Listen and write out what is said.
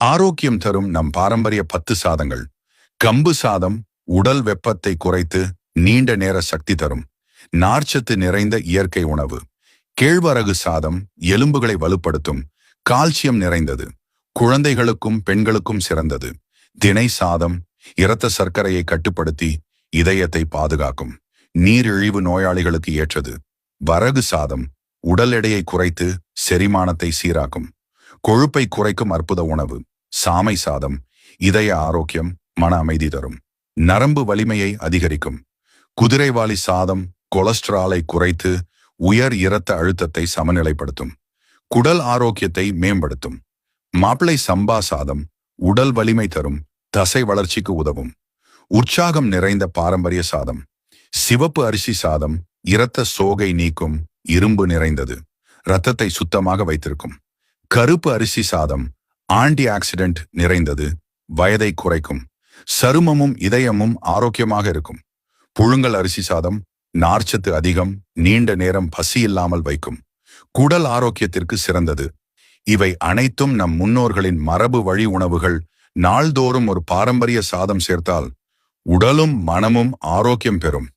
ஆரோக்கியம் தரும் நம் பாரம்பரிய 10 சாதங்கள். கம்பு சாதம் உடல் வெப்பத்தை குறைத்து நீண்ட நேர சக்தி தரும் நார்ச்சத்து நிறைந்த இயற்கை உணவு. கேழ்வரகு சாதம் எலும்புகளை வலுப்படுத்தும் கால்சியம் நிறைந்தது, குழந்தைகளுக்கும் பெண்களுக்கும் சிறந்தது. தினை சாதம் இரத்த சர்க்கரையை கட்டுப்படுத்தி இதயத்தை பாதுகாக்கும், நீரிழிவு நோயாளிகளுக்கு ஏற்றது. வரகு சாதம் உடல் எடையை குறைத்து செரிமானத்தை சீராக்கும், கொழுப்பை குறைக்கும் அற்புத உணவு. சாமை சாதம் இதய ஆரோக்கியம், மன அமைதி தரும், நரம்பு வலிமையை அதிகரிக்கும். குதிரைவாலி சாதம் கொலஸ்ட்ராலை குறைத்து உயர் இரத்த அழுத்தத்தை சமநிலைப்படுத்தும், குடல் ஆரோக்கியத்தை மேம்படுத்தும். மாப்பிளை சம்பா சாதம் உடல் வலிமை தரும், தசை வளர்ச்சிக்கு உதவும். உற்சாகம் நிறைந்த பாரம்பரிய சாதம். சிவப்பு அரிசி சாதம் இரத்த சோகை நீக்கும், இரும்பு நிறைந்தது, இரத்தத்தை சுத்தமாக வைத்திருக்கும். கருப்பு அரிசி சாதம் ஆன்டி ஆக்சிடென்ட் நிறைந்தது, வயதை குறைக்கும், சருமமும் இதயமும் ஆரோக்கியமாக இருக்கும். புழுங்கல் அரிசி சாதம் நார்ச்சத்து அதிகம், நீண்ட நேரம் பசி இல்லாமல் வைக்கும், குடல் ஆரோக்கியத்திற்கு சிறந்தது. இவை அனைத்தும் நம் முன்னோர்களின் மரபு வழி உணவுகள். நாள்தோறும் ஒரு பாரம்பரிய சாதம் சேர்த்தால் உடலும் மனமும் ஆரோக்கியம் பெறும்.